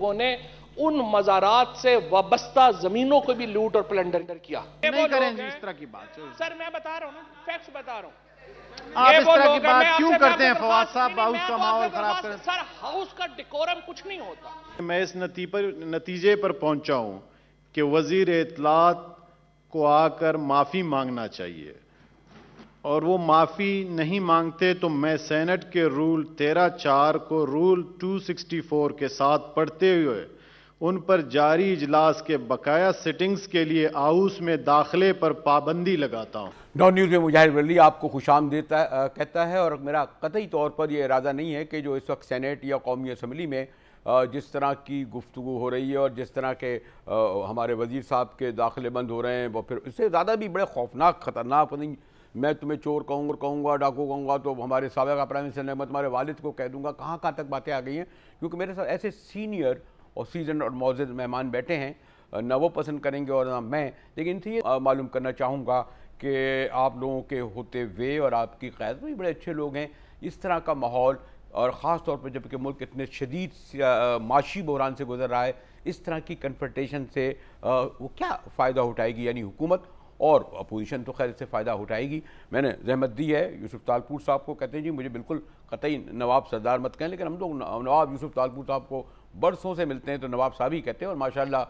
लोगों ने उन मज़ारात से वाबस्ता जमीनों को भी लूट और प्लंडर किया। नहीं करेंगे इस तरह की बात। सर मैं बता रहा हूँ ना, फैक्ट्स बता रहा हूँ। आप इस तरह की बात क्यों करते हैं फवाद साहब? हाउस का माहौल खराब कर। सर हाउस का डेकोरम कुछ नहीं होता। मैं इस नतीजे पर पहुंचा हूं कि वजीर इत्तलात को आकर माफी मांगना चाहिए, और वो माफी नहीं मांगते तो मैं सेनेट के रूल 13(4) को रूल 264 के साथ पढ़ते हुए उन पर जारी इजलास के बकाया सिटिंग्स के लिए हाउस में दाखिले पर पाबंदी लगाता हूं। डॉन न्यूज़ में मुजाहिर वली आपको खुशामदीद कहता है, और मेरा कतई तौर पर यह इरादा नहीं है कि जो इस वक्त सेनेट या कौमी असम्बली में जिस तरह की गुफ्तगू हो रही है और जिस तरह के हमारे वजीर साहब के दाखिले बंद हो रहे हैं, वो फिर इससे ज़्यादा भी बड़े खौफनाक ख़तरनाक नहीं, मैं तुम्हें चोर कहूँगा डाकू कहूँगा तो हमारे साबिक़ा प्राइम मिनिस्टर ने मैं तुम्हारे वालिद को कह दूँगा। कहाँ तक बातें आ गई हैं, क्योंकि मेरे साथ ऐसे सीनियर और सीजन और मौजूद मेहमान बैठे हैं, न वो पसंद करेंगे और ना मैं, लेकिन इनसे ये मालूम करना चाहूँगा कि आप लोगों के होते हुए और आपकी क़यादत में बड़े अच्छे लोग हैं, इस तरह का माहौल और ख़ास तौर पर जबकि मुल्क इतने शदीद माशी बहरान से गुजर रहा है, इस तरह की कन्फ्रंटेशन से वो क्या फ़ायदा उठाएगी? यानी हुकूमत और अपोजिशन तो खैर इससे फ़ायदा उठाएगी। मैंने जहमत दी है यूसुफ तालपुर साहब को, कहते हैं जी मुझे बिल्कुल कतई नवाब सरदार मत कहें, लेकिन हम लोग नवाब यूसुफ तालपुर साहब को बरसों से मिलते हैं तो नवाब साहब ही कहते हैं, और माशाल्लाह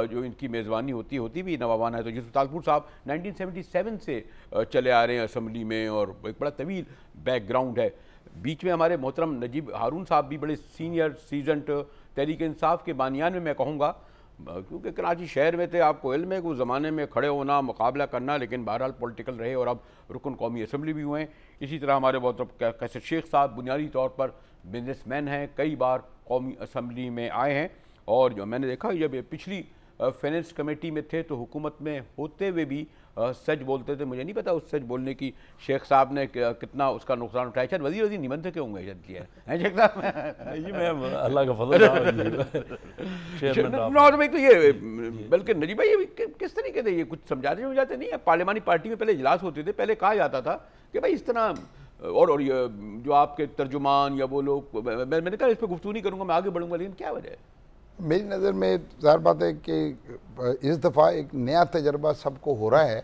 जो इनकी मेज़बानी होती भी नवाबाना है। तो यूसुफ तालपुर साहब 1977 से चले आ रहे हैं असम्बली में और एक बड़ा तवील बैकग्राउंड है। बीच में हमारे मोहतरम नजीब हारून साहब भी बड़े सीनियर सीजनड तहरीक इंसाफ के बानियान में मैं कहूँगा, क्योंकि कराची शहर में थे, आपको इल्म है कि उस ज़माने में खड़े होना मुकाबला करना, लेकिन बहरहाल पॉलिटिकल रहे और अब रुकन कौमी असम्बली भी हुए हैं। इसी तरह हमारे बहुत कैसर शेख साहब बुनियादी तौर पर बिजनेसमैन हैं, कई बार कौमी असम्बली में आए हैं, और जो मैंने देखा जब पिछली फाइनेंस कमेटी में थे तो हुकूमत में होते हुए भी सच बोलते थे। मुझे नहीं पता उस सच बोलने की शेख साहब ने कितना उसका नुकसान उठाया। शायद वज़ीर निबंध के होंगे किया है शेख साहब। जी मैं अल्लाह का फजल तो ये बल्कि नजीब भाई ये किस तरीके से ये कुछ समझाते नहीं है। पार्लियामानी पार्टी में पहले इजलास होते थे, पहले कहा जाता था कि भाई इस तरह, और ये जो आपके तर्जुमान या वो लोग, मैंने कहा इस पर गुफ्तगू नहीं करूँगा, मैं आगे बढ़ूँगा, लेकिन क्या वजह है? मेरी नज़र में ज़ाहिर बात है कि इस दफ़ा एक नया तजर्बा सबको हो रहा है,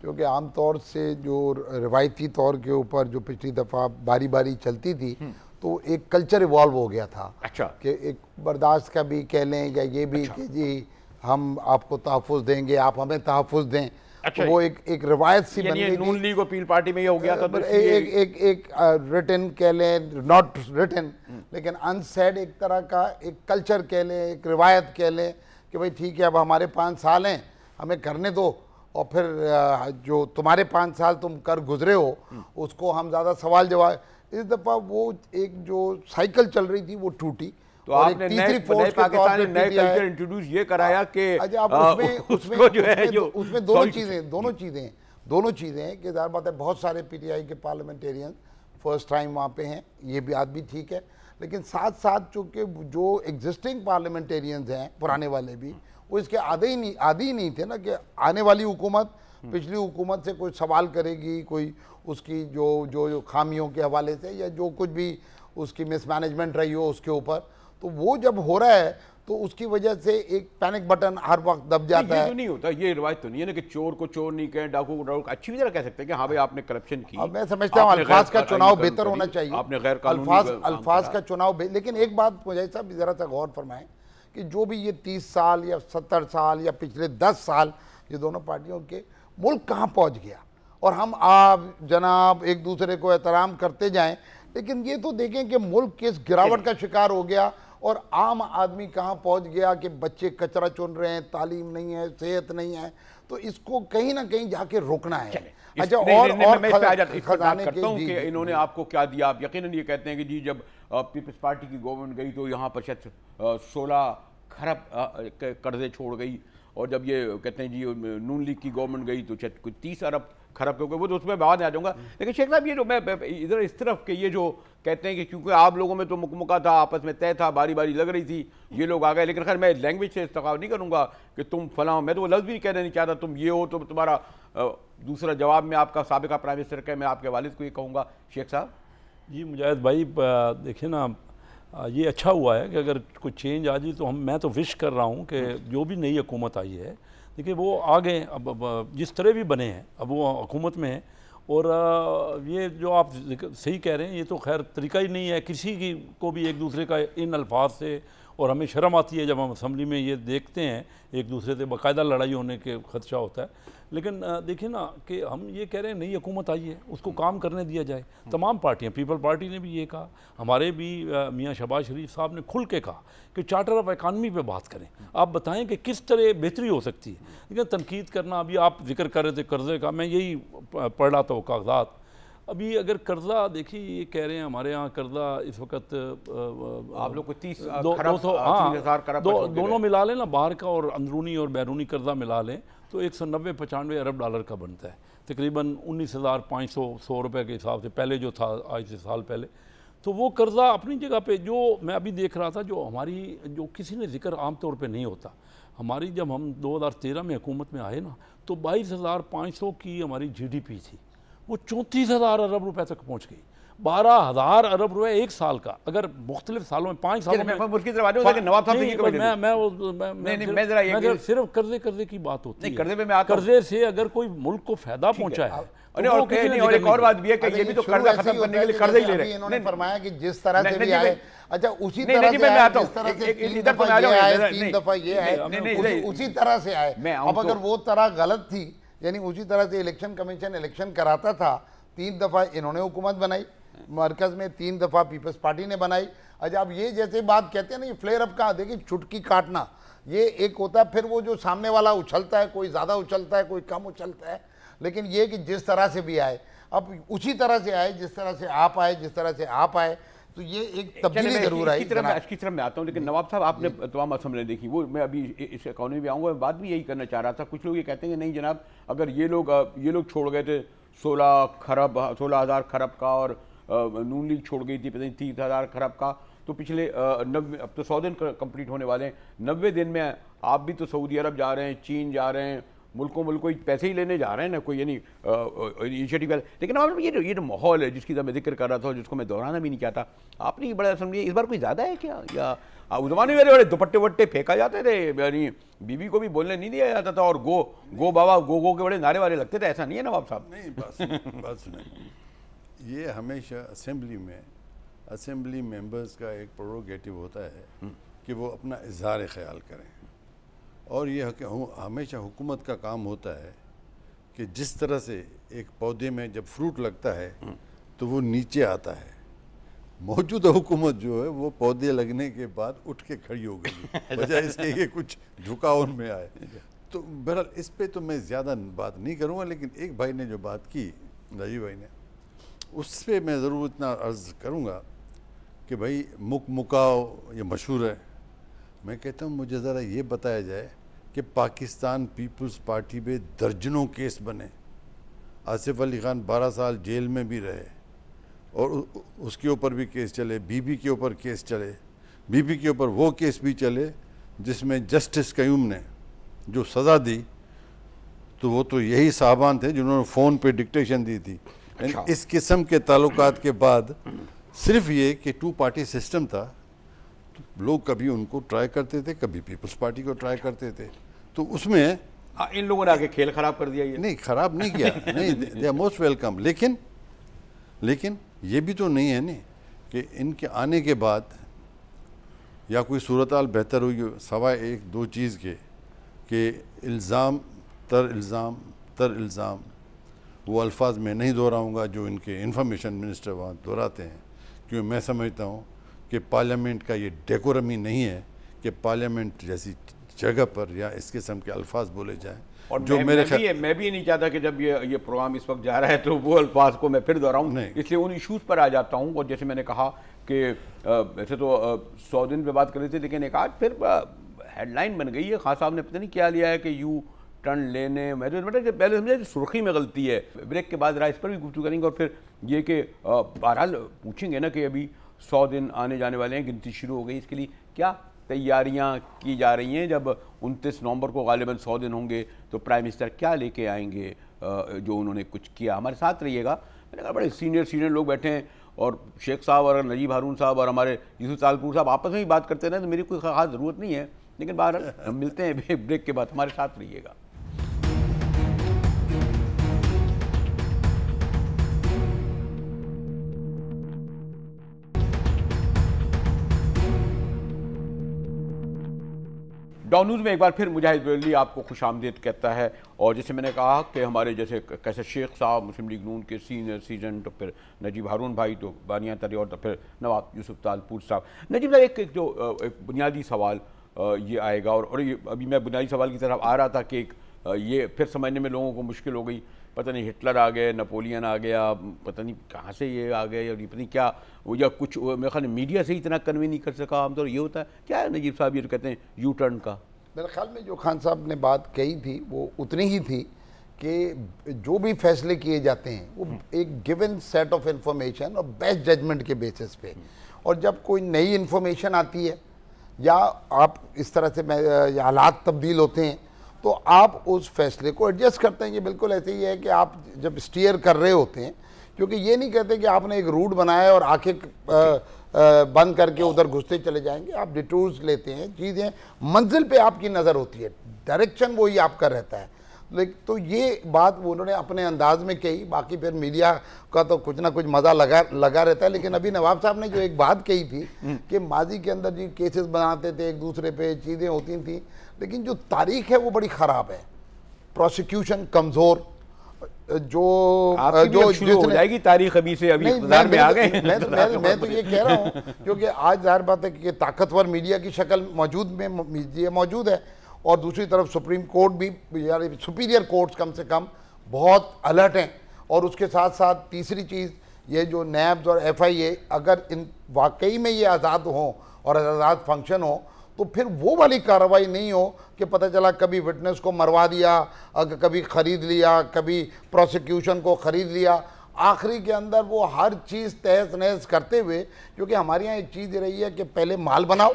क्योंकि आम तौर से जो रिवायती तौर के ऊपर जो पिछली दफ़ा बारी बारी चलती थी तो एक कल्चर इवॉल्व हो गया था। अच्छा। कि एक बर्दाश्त का भी कह लें या ये भी कि जी हम आपको तहफ़्फ़ुज़ देंगे, आप हमें तहफ़्फ़ुज़ दें। अच्छा, तो वो एक रिवायत सी बन गई। नून लीग और पील पार्टी में ये हो गया था। तो एक रिटन कह लें, नॉट रिटन, लेकिन अनसेड एक तरह का एक कल्चर कह लें, एक रिवायत कह लें कि भाई ठीक है अब हमारे 5 साल हैं, हमें करने दो, और फिर जो तुम्हारे 5 साल तुम कर गुजरे हो उसको हम ज़्यादा सवाल जवाब। इस दफ़ा वो एक जो साइकिल चल रही थी वो टूटी। तो आपने नए पाकिस्तान में नए कल्चर इंट्रोड्यूस ये कराया कि उसमें दोनों चीज़ें हैं कि ज़ाहिर बात है बहुत सारे पीटीआई के पार्लियामेंटेरियन फर्स्ट टाइम वहाँ पे हैं, ये बात भी ठीक है, लेकिन साथ साथ चूँकि जो एग्जिस्टिंग पार्लियामेंटेरियंस हैं पुराने वाले भी, वो इसके आदि ही नहीं थे ना कि आने वाली हुकूमत पिछली हुकूमत से कोई सवाल करेगी, कोई उसकी जो खामियों के हवाले से या जो कुछ भी उसकी मिसमैनेजमेंट रही हो उसके ऊपर। तो वो जब हो रहा है तो उसकी वजह से एक पैनिक बटन हर वक्त दब जाता है। तो नहीं होता, ये रिवायत तो नहीं है ना कि चोर को चोर नहीं कहें, डाकू को डाकू, अच्छी तरह कह सकते हैं कि हाँ भाई आपने करप्शन की। अब मैं समझता हूँ अल्फाज का चुनाव बेहतर होना चाहिए, आपने गैर अल्फाज का चुनाव। लेकिन एक बात मुझे साहब ज़रा सा गौर फरमाएं कि जो भी ये 30 साल या 70 साल या पिछले 10 साल ये दोनों पार्टियों के, मुल्क कहाँ पहुँच गया, और हम आप जनाब एक दूसरे को एहतराम करते जाएं, लेकिन ये तो देखें कि मुल्क किस गिरावट का शिकार हो गया और आम आदमी कहाँ पहुँच गया कि बच्चे कचरा चुन रहे हैं, तालीम नहीं है, सेहत नहीं है। तो इसको कहीं ना कहीं जाके रोकना है। अच्छा, और मैं इस पे आ जाता हूँ कि इन्होंने आपको क्या दिया। आप यकीनन ये कहते हैं कि जी जब पीपल्स पार्टी की गवर्नमेंट गई तो यहाँ पर शायद 16 खरब कर्जे छोड़ गई, और जब ये कहते हैं जी नून लीग की गवर्नमेंट गई तो शायद कुछ 30 अरब खरब हो गए, वो तो उसमें बाद में आ जाऊँगा। लेकिन शेख साहब ये जो मैं इधर इस तरफ के ये जो कहते हैं कि क्योंकि आप लोगों में तो मुकमुका था, आपस में तय था, बारी बारी लग रही थी, ये लोग आ गए। लेकिन खैर मैं लैंग्वेज से इस्तेमाल नहीं करूँगा कि तुम फलां, मैं तो वो लफ्ज़ भी कहना नहीं चाहता, तुम ये हो तो तुम्हारा दूसरा जवाब में आपका साबिक़ा प्राइम मिनिस्टर का मैं आपके वालिद को ये कहूँगा। शेख साहब जी मुजाहिद भाई देखिए ना, ये अच्छा हुआ है कि अगर कोई चेंज आ जाए तो मैं तो विश कर रहा हूँ कि जो भी नई हुकूमत आई है देखिए वो आगे अब जिस तरह भी बने हैं अब वो हुकूमत में है। और ये जो आप सही कह रहे हैं ये तो खैर तरीका ही नहीं है किसी की को भी एक दूसरे का इन अल्फाज से, और हमें शर्म आती है जब हम असम्बली में ये देखते हैं एक दूसरे से बाकायदा लड़ाई होने के खदशा होता है। लेकिन देखिए ना कि हम ये कह रहे हैं नई हुकूमत आई है उसको काम करने दिया जाए। तमाम पार्टियां, पीपल पार्टी ने भी ये कहा, हमारे भी मियाँ शहबाज शरीफ साहब ने खुल के कहा कि चार्टर ऑफ इकानमी पे बात करें, आप बताएं कि किस तरह बेहतरी हो सकती है। लेकिन तनकीद करना, अभी आप जिक्र कर रहे थे कर्ज़े का, मैं यही पढ़ रहा था वो कागजात। अभी अगर कर्जा देखिए ये कह रहे हैं हमारे यहाँ कर्जा इस वक्त आप लोग को 30 दोनों मिला लें ना, बाहर का और अंदरूनी और बैरूनी कर्जा मिला लें तो 190-95 अरब डॉलर का बनता है, तकरीबन 19,500 रुपये के हिसाब से पहले जो था आज से साल पहले। तो वो कर्जा अपनी जगह पे, जो मैं अभी देख रहा था, जो हमारी जो किसी ने जिक्र आम तौर पे नहीं होता, हमारी जब हम 2013 में हुकूमत में आए ना तो 22,500 की हमारी GDP थी, वो 34,000 अरब रुपए तक पहुंच गई। 12,000 अरब रुपए एक साल का, अगर मुख्तलिफ सालों में 5 सालों में मैं सिर्फ कर्जे की बात होती है। कर्जे से अगर कोई मुल्क को फायदा पहुंचा है और एक और बात भी है कि ये भी तो कर्जा खत्म करने के लिए कर्जा ही ले रहे हैं। इन्होंने फरमाया कि जिस तरह से भी आए, अच्छा उसी तरह से मैं आता हूं, तीन दफा ये आए, उसी तरह से आए। अब अगर वो तरह गलत थी, यानी उसी तरह से इलेक्शन कमीशन इलेक्शन कराता था, 3 दफा इन्होंने हुकूमत बनाई, मरकज में 3 दफा पीपल्स पार्टी ने बनाई। अच्छा अब ये जैसे बात कहते हैं ना, ये फ्लेयर अप का देखिए चुटकी काटना, ये एक होता है, फिर वो जो सामने वाला उछलता है, कोई ज्यादा उछलता है कोई कम उछलता है, लेकिन ये कि जिस तरह से भी आए, अब उसी तरह से आए जिस तरह से आप आए, जिस तरह से आप आए, तो ये एक तब्दीली जरूर आई। इसकी तरफ मैं आता हूँ, लेकिन नवाब साहब आपने तमाम असम्बली देखी, वो मैं अभी इस इकॉनमी में आऊँगा, बात भी यही करना चाह रहा था। कुछ लोग ये कहते हैं कि नहीं जनाब, अगर ये लोग छोड़ गए थे 16,000 खरब का और नून लीग छोड़ गई थी 30,000 खरब का, तो पिछले 90, अब तो 100 दिन कंप्लीट होने वाले हैं, 90 दिन में आप भी तो सऊदी अरब जा रहे हैं, चीन जा रहे हैं, मुल्कों पैसे ही लेने जा रहे हैं ना, कोई यानी इनिशिएटिव। लेकिन अब ये जो माहौल है जिसकी मैं जिक्र कर रहा था, जिसको मैं दोहराना भी नहीं चाहता, आपने ये बड़ा समझिए इस बार कोई ज़्यादा है क्या, या उस ज़माने में बड़े दुपट्टे वट्टे फेंका जाते थे, यानी बीवी को भी बोलने नहीं दिया जाता था, और गो बाबा गो के बड़े नारे वारे लगते थे, ऐसा नहीं है नवाब साहब? नहीं, बात सुने, ये हमेशा असेंबली मेंबर्स का एक प्रोरोगेटिव होता है कि वो अपना इजहार ख्याल करें, और ये हमेशा हुकूमत का काम होता है कि जिस तरह से एक पौधे में जब फ्रूट लगता है तो वो नीचे आता है, मौजूदा हुकूमत जो है वो पौधे लगने के बाद उठ के खड़ी हो गई, वजह इसके कि कुछ झुकाव में आए। तो बहरहाल इस पे तो मैं ज़्यादा बात नहीं करूँगा, लेकिन एक भाई ने जो बात की, राजीव भाई ने, उस पर मैं ज़रूर इतना अर्ज़ करूँगा कि भाई मुकाओ ये मशहूर है। मैं कहता हूँ मुझे ज़रा ये बताया जाए कि पाकिस्तान पीपल्स पार्टी पे दर्जनों केस बने, आसिफ अली खान 12 साल जेल में भी रहे और उसके ऊपर भी केस चले, बीबी के ऊपर केस चले, बीबी के ऊपर वो केस भी चले जिसमें जस्टिस कयूम ने जो सज़ा दी तो वो तो यही साहबान थे जिन्होंने फ़ोन पे डिक्टेशन दी थी। अच्छा। इस किस्म के ताल्लुकात के बाद सिर्फ ये कि 2 पार्टी सिस्टम था, तो लोग कभी उनको ट्राई करते थे, कभी पीपल्स पार्टी को ट्राई करते थे, तो उसमें इन लोगों ने आके खेल खराब कर दिया। ये नहीं, खराब नहीं किया, नहीं, दे आर मोस्ट वेलकम। लेकिन ये भी तो नहीं है ना कि इनके आने के बाद या कोई सूरत हाल बेहतर हुई, सवाए 1-2 चीज़ के कि इल्ज़ाम तर इल्ज़ाम, वो अल्फाज मैं नहीं दोहराऊँगा जो इनके इंफॉर्मेशन मिनिस्टर वहाँ दोहराते हैं, क्योंकि मैं समझता हूँ कि पार्लियामेंट का ये डेकोरम ही नहीं है कि पार्लियामेंट जैसी जगह पर या इस किस्म के अल्फाज बोले जाएं। और जो मैं भी नहीं चाहता कि जब ये प्रोग्राम इस वक्त जा रहा है तो वो अल्फाज को मैं फिर दोहराऊं, इसलिए उन इशूज़ पर आ जाता हूं। और जैसे मैंने कहा कि वैसे तो 100 दिन पे बात कर रही थी, लेकिन एक आज फिर हेडलाइन बन गई है, खान साहब ने पता नहीं क्या लिया है कि यू टर्न लेने, मैं तो पहले समझा सुर्खी में गलती है। ब्रेक के बाद इस पर भी गुफ्तगू करेंगे, और फिर ये कि बहरहाल पूछेंगे ना कि अभी 100 दिन आने जाने वाले हैं, गिनती शुरू हो गई, इसके लिए क्या तैयारियां की जा रही हैं। जब 29 नवंबर को गालिबन 100 दिन होंगे तो प्राइम मिनिस्टर क्या लेके आएंगे जो उन्होंने कुछ किया। हमारे साथ रहिएगा, मैंने कहा बड़े सीनियर लोग बैठे हैं और शेख साहब और नजीब हारून साहब और हमारे यूसुफ तालपुर साहब आपस में ही बात करते रहे तो मेरी कोई ख़ास ज़रूरत नहीं है, लेकिन बाहर हम मिलते हैं ब्रेक के बाद, हमारे साथ रहिएगा। डॉन न्यूज़ में एक बार फिर मुजाहिद बरेलवी आपको खुशामदीद कहता है। और जैसे मैंने कहा कि हमारे जैसे कैसे शेख साहब मुस्लिम लीग नून के सीनियर सीजन, तो फिर नजीब हारून भाई तो बानिया तरी, और तो फिर नवाब यूसुफ तालपुर साहब। नजीब साहब एक एक बुनियादी सवाल ये आएगा, और ये अभी मैं बुनियादी सवाल की तरफ आ रहा था कि ये फिर समझने में लोगों को मुश्किल हो गई, पता नहीं हिटलर आ गए, नेपोलियन आ गया, पता नहीं कहाँ से ये आ गए, और पता नहीं क्या या कुछ मेरे ख्याल मीडिया से ही इतना कन्वे नहीं कर सका। आमतौर ये होता है क्या है नजीब साहब, ये तो कहते हैं यू टर्न का? मेरे ख्याल में जो खान साहब ने बात कही थी वो उतनी ही थी कि जो भी फैसले किए जाते हैं वो एक गिवन सेट ऑफ इंफॉर्मेशन और बेस्ट जजमेंट के बेसिस पे, और जब कोई नई इंफॉर्मेशन आती है या आप इस तरह से हालात तब्दील होते हैं तो आप उस फैसले को एडजस्ट करते हैं। ये बिल्कुल ऐसे ही है कि आप जब स्टीयर कर रहे होते हैं, क्योंकि ये नहीं कहते कि आपने एक रूट बनाया और आंखें बंद करके उधर घुसते चले जाएंगे, आप डिटूर्स लेते हैं, चीज़ें मंजिल पे आपकी नज़र होती है, डायरेक्शन वही आपका रहता है। लेकिन तो ये बात उन्होंने अपने अंदाज में कही, बाकी फिर मीडिया का तो कुछ ना कुछ मज़ा लगा रहता है। लेकिन अभी नवाब साहब ने जो एक बात कही थी कि माजी के अंदर जी केसेस बनाते थे एक दूसरे पे, चीज़ें होती थी, लेकिन जो तारीख है वो बड़ी ख़राब है, प्रोसिक्यूशन कमज़ोर, जो शुरू हो जाएगी तारीख अभी से, अभी इक़्तिदार में आ गए। मैं तो ये कह रहा हूँ क्योंकि आज ज़ाहिर बात है कि ताकतवर मीडिया की शक्ल मौजूद है, और दूसरी तरफ सुप्रीम कोर्ट भी, यार सुपीरियर कोर्ट्स कम से कम बहुत अलर्ट हैं। और उसके साथ साथ तीसरी चीज़ ये जो नैब्स और FIA अगर इन वाकई में ये आज़ाद हों और आज़ाद फंक्शन हो तो फिर वो वाली कार्रवाई नहीं हो कि पता चला कभी विटनेस को मरवा दिया, कभी ख़रीद लिया, कभी प्रोसिक्यूशन को ख़रीद लिया, आखिरी के अंदर वो हर चीज़ तहस नहस करते हुए। क्योंकि हमारे यहाँ एक चीज़ रही है कि पहले माल बनाओ,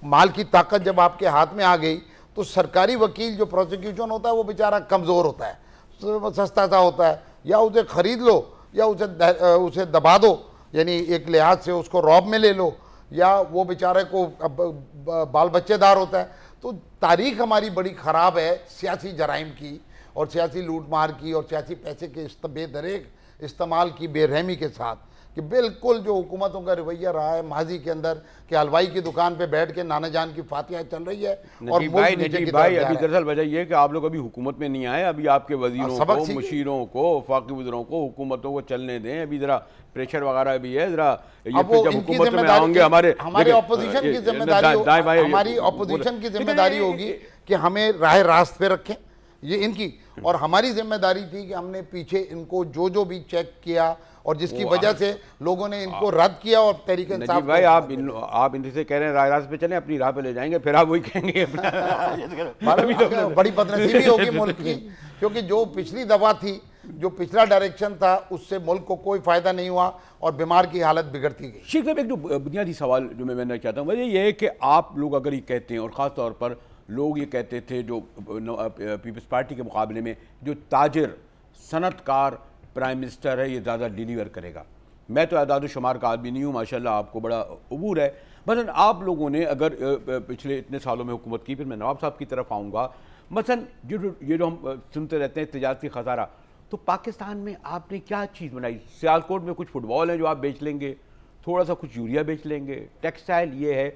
माल की ताकत जब आपके हाथ में आ गई तो सरकारी वकील जो प्रोसिक्यूशन होता है वो बेचारा कमज़ोर होता है, सस्ता सा होता है, या उसे ख़रीद लो या उसे दबा दो, यानी एक लिहाज से उसको रौब में ले लो, या वो बेचारे को बाल बच्चेदार होता है। तो तारीख हमारी बड़ी ख़राब है सियासी जराइम की और सियासी लूट मार की और सियासी पैसे के बेदरेक इस्तेमाल की बेरहमी के साथ, कि बिल्कुल जो हुकूमतों का रवैया रहा है माजी के अंदर कि हलवाई की दुकान पे बैठ के नाना जान की फातिहा चल रही है। और नजीब भाई अभी दरअसल वजह यह है कि आप लोग अभी हुकूमत में नहीं आए, अभी आपके वजीरों को, मुशीरों को, वफाकी वज़ीरों को, हुकूमतों को चलने दें, अभी जरा प्रेशर वगैरह भी है, जरा ये जब हुकूमत में आएंगे हमारे ऑपोजिशन की जिम्मेदारी, हमारी ऑपोजिशन की जिम्मेदारी होगी कि हमें राह रास्त पे रखें, ये इनकी, और हमारी जिम्मेदारी थी कि हमने पीछे इनको जो भी चेक किया और जिसकी वजह से लोगों ने इनको रद्द किया और तरीके नजीब भाई आप इनसे कह रहे हैं राय रास्त पे चलें, अपनी राह पे ले जाएंगे, फिर आप वही कहेंगे बड़ी बदनसीबी होगी मुल्क की, क्योंकि जो पिछली दफा थी, जो पिछला डायरेक्शन था, उससे मुल्क को कोई फायदा नहीं हुआ और बीमार की हालत बिगड़ती गई। शेख साहब एक जो बुनियादी सवाल जो मैं चाहता हूँ वह ये है कि आप लोग अगर ये कहते हैं, और ख़ास तौर पर लोग ये कहते थे जो पीपल्स पार्टी के मुकाबले में जो ताजिर सनतकार प्राइम मिनिस्टर है ये ज़्यादा डिलीवर करेगा। मैं तो आदाद शुमार का आदमी नहीं हूँ, माशाल्लाह आपको बड़ा अबूर है, मसलन आप लोगों ने अगर पिछले इतने सालों में हुकूमत की, फिर मैं नवाब साहब की तरफ आऊँगा, मसलन ये जो हम सुनते रहते हैं तिजारती खसारा, तो पाकिस्तान में आपने क्या चीज़ बनाई? सियालकोट में कुछ फुटबॉल है जो आप बेच लेंगे, थोड़ा सा कुछ यूरिया बेच लेंगे, टेक्सटाइल ये है।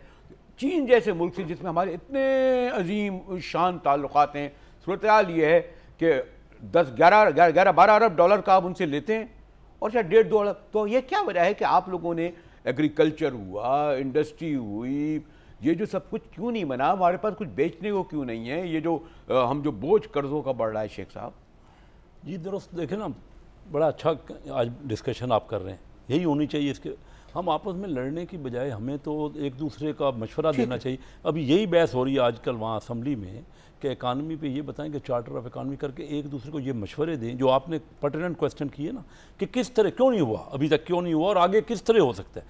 चीन जैसे मुल्क से जिसमें हमारे इतने अजीम शान ताल्लुकात हैं, सूरत हाल ये है कि 10-11-12 अरब डॉलर का आप उनसे लेते हैं और शायद 1.5-2 अरब। तो ये क्या वजह है कि आप लोगों ने एग्रीकल्चर हुआ, इंडस्ट्री हुई, ये जो सब कुछ क्यों नहीं बना? हमारे पास कुछ बेचने को क्यों नहीं है? ये जो हम जो बोझ कर्जों का बढ़ रहा है शेख साहब। जी दुरुस्त देखें ना, बड़ा अच्छा आज डिस्कशन आप कर रहे हैं, यही होनी चाहिए। इसके हम आपस में लड़ने की बजाय हमें तो एक दूसरे का मशवरा देना चाहिए। अभी यही बहस हो रही है आजकल वहाँ असम्बली में कि इकानमी पे ये बताएं कि चार्टर ऑफ इकानमी करके एक दूसरे को ये मशवरे दें, जो आपने पर्टिनेंट क्वेश्चन किए ना कि किस तरह क्यों नहीं हुआ, अभी तक क्यों नहीं हुआ और आगे किस तरह हो सकता है।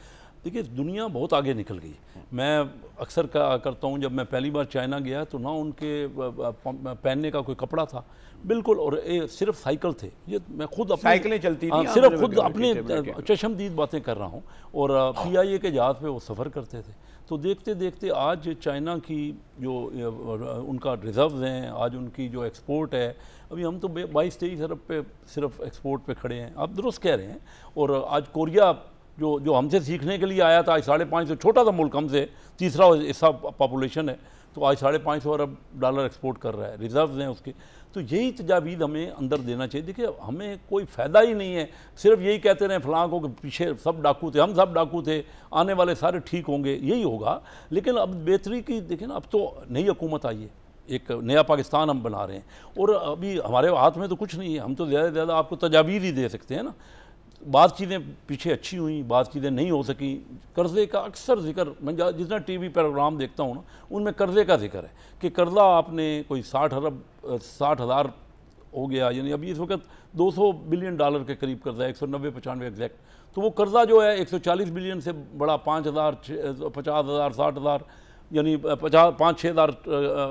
देखिए दुनिया बहुत आगे निकल गई। मैं अक्सर करता हूँ, जब मैं पहली बार चाइना गया तो ना उनके पहनने का कोई कपड़ा था बिल्कुल, और सिर्फ साइकिल थे। ये मैं खुद अपनी साइकिलें चलती थी, सिर्फ खुद अपने चशमदीद बातें कर रहा हूँ। और PIA के जहाज़ पे वो सफ़र करते थे। तो देखते देखते आज चाइना की जो उनका रिजर्व्स हैं, आज उनकी जो एक्सपोर्ट है, अभी हम तो 22-23 अरब पे सिर्फ एक्सपोर्ट पे खड़े हैं, आप दुरुस्त कह रहे हैं। और आज कोरिया जो हमसे सीखने के लिए आया था, आज 550, छोटा सा मुल्क, हमसे तीसरा हिस्सा पॉपुलेशन है, तो आज 550 अरब डॉलर एक्सपोर्ट कर रहा है, रिजर्व्स हैं उसके। तो यही तजावीज़ हमें अंदर देना चाहिए। देखिए हमें कोई फ़ायदा ही नहीं है सिर्फ यही कहते रहें फलां को कि पीछे सब डाकू थे, हम सब डाकू थे, आने वाले सारे ठीक होंगे, यही होगा। लेकिन अब बेहतरी की देखिए ना, अब तो नई हुकूमत आई है, एक नया पाकिस्तान हम बना रहे हैं, और अभी हमारे हाथ में तो कुछ नहीं है, हम तो ज़्यादा से ज़्यादा आपको तजावीज़ ही दे सकते हैं ना। बात चीज़ें पीछे अच्छी हुई, बात चीज़ें नहीं हो सकी। कर्ज़े का अक्सर जिक्र, मैं जितना TV प्रोग्राम देखता हूँ ना, उनमें कर्ज़े का जिक्र है कि कर्ज़ा आपने कोई 60,000 हो गया, यानी अभी इस वक्त $200 बिलियन के करीब कर्ज़ा है, 190-95 एग्जैक्ट। तो वो कर्ज़ा जो है 140 बिलियन से बड़ा 5,000, 50,000, 60,000, यानी 5-6 हज़ार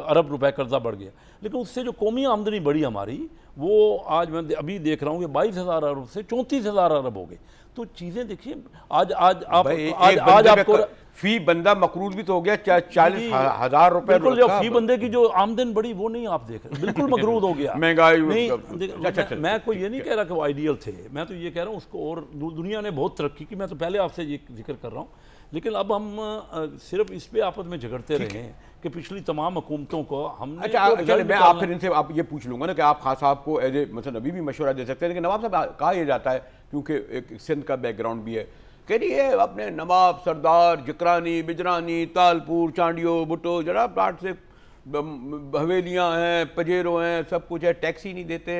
अरब रुपए कर्ज़ा बढ़ गया। लेकिन उससे जो कौमी आमदनी बढ़ी हमारी, वो आज मैं अभी देख रहा हूँ कि 22,000 अरब से 34,000 अरब हो गए। तो चीज़ें देखिए आज आपको फी बंदा मकरूज भी तो हो गया 40,000 रुपए। बिल्कुल, जो फी बंदे की जो आमदन बढ़ी वो नहीं आप देख रहे, बिल्कुल मकरूज हो गया। महंगाई नहीं, मैं कोई ये नहीं कह रहा कि वो आइडियल थे, मैं तो ये कह रहा हूँ उसको, और दुनिया ने बहुत तरक्की की, मैं तो पहले आपसे ये जिक्र कर रहा हूँ। लेकिन अब हम सिर्फ इस पे आपस में झगड़ते रहे हैं कि पिछली तमाम हुकूमतों को हमने। अच्छा, मैं आप फिर इनसे आप ये पूछ लूँगा ना कि आप खान साहब को एज ए मतलब अभी भी मशवरा दे सकते हैं, लेकिन नवाब साहब कहा यह जाता है, क्योंकि एक सिंध का बैकग्राउंड भी है, कह रही है अपने नवाब, सरदार, जिक्रानी, बिजरानी, तालपुर, चांडियो, भुट्टो, जरा प्लाट से हवेलियाँ हैं, पजेरो हैं, सब कुछ है, टैक्स ही नहीं देते,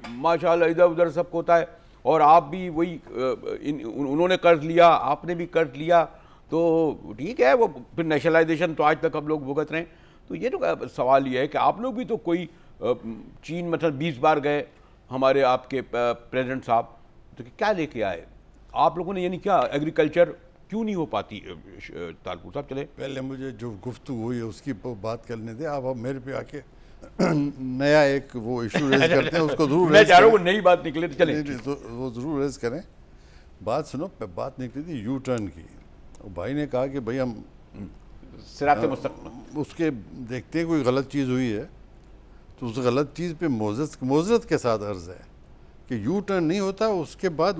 माशाल्लाह इधर उधर सबको होता है। और आप भी वही उन्होंने कर्ज लिया, आपने भी कर्ज लिया, तो ठीक है, वो फिर नेशनलाइजेशन तो आज तक हम लोग भुगत रहे हैं। तो ये तो सवाल ये है कि आप लोग भी तो कोई चीन मतलब 20 बार गए, हमारे आपके प्रेसिडेंट साहब, तो क्या लेके आए आप लोगों ने, यानी क्या एग्रीकल्चर क्यों नहीं हो पाती? तालपुर साहब चले। पहले मुझे जो गुफ्तगू हुई है उसकी बात करने दें, आप मेरे पे आके नया एक वो इशू रेज करते हैं, उसको जरूर मैं चाह रहा हूँ नई बात निकले तो चले, तो वो जरूर रेज करें। बात सुनो, बात निकली थी यू टर्न की। भाई ने कहा कि भाई हम सिराते मुस्तक़बिल उसके देखते हैं कोई गलत चीज़ हुई है तो उस गलत चीज़ पे मोज़रत के साथ अर्ज है कि यू टर्न नहीं होता, उसके बाद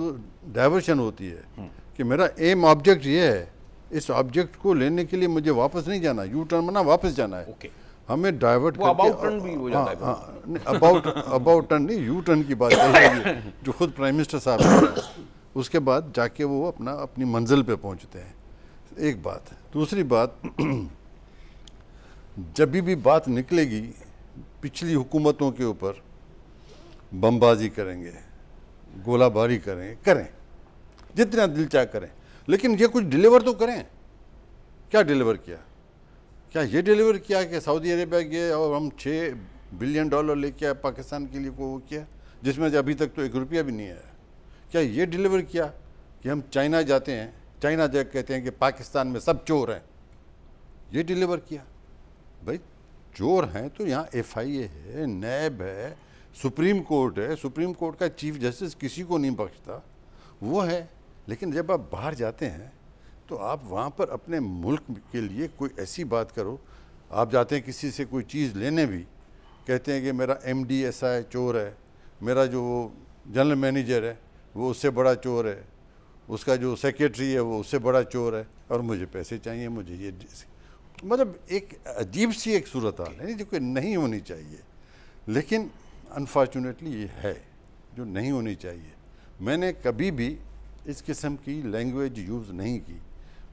डाइवर्शन होती है कि मेरा एम ऑब्जेक्ट ये है, इस ऑब्जेक्ट को लेने के लिए मुझे वापस नहीं जाना, यू टर्न मना वापस जाना है। ओके, हमें डाइवर्ट करके अबाउट टर्न भी हो जाता है। अबाउट टर्न नहीं, यू टर्न की बात है जो खुद प्राइम मिनिस्टर साहब ने, उसके बाद जाके वो अपनी मंजिल पे पहुंचते हैं। एक बात है। दूसरी बात, जब भी बात निकलेगी पिछली हुकूमतों के ऊपर बमबाजी करेंगे, गोलाबारी करें जितना दिल चाह करें, लेकिन ये कुछ डिलीवर तो करें। क्या डिलीवर किया? क्या ये डिलीवर किया कि सऊदी अरेबिया गए और हम $6 बिलियन लेके आए पाकिस्तान के लिए वो किया, जिसमें से अभी तक तो $1 रुपया भी नहीं आया? क्या ये डिलीवर किया कि हम चाइना जाते हैं, चाइना जाकर कहते हैं कि पाकिस्तान में सब चोर हैं? ये डिलीवर किया? भाई चोर हैं तो यहाँ FIA है, नैब है, सुप्रीम कोर्ट है, सुप्रीम कोर्ट का चीफ जस्टिस किसी को नहीं बख्शता, वो है। लेकिन जब आप बाहर जाते हैं तो आप वहाँ पर अपने मुल्क के लिए कोई ऐसी बात करो। आप जाते हैं किसी से कोई चीज़ लेने भी, कहते हैं कि मेरा MD ऐसा है, चोर है, मेरा जो जनरल मैनेजर है वो उससे बड़ा चोर है, उसका जो सेक्रेटरी है वो उससे बड़ा चोर है, और मुझे पैसे चाहिए, मुझे ये, मतलब एक अजीब सी एक सूरत हाल है जो कि नहीं होनी चाहिए, लेकिन अनफॉर्चुनेटली ये है जो नहीं होनी चाहिए। मैंने कभी भी इस किस्म की लैंग्वेज यूज़ नहीं की।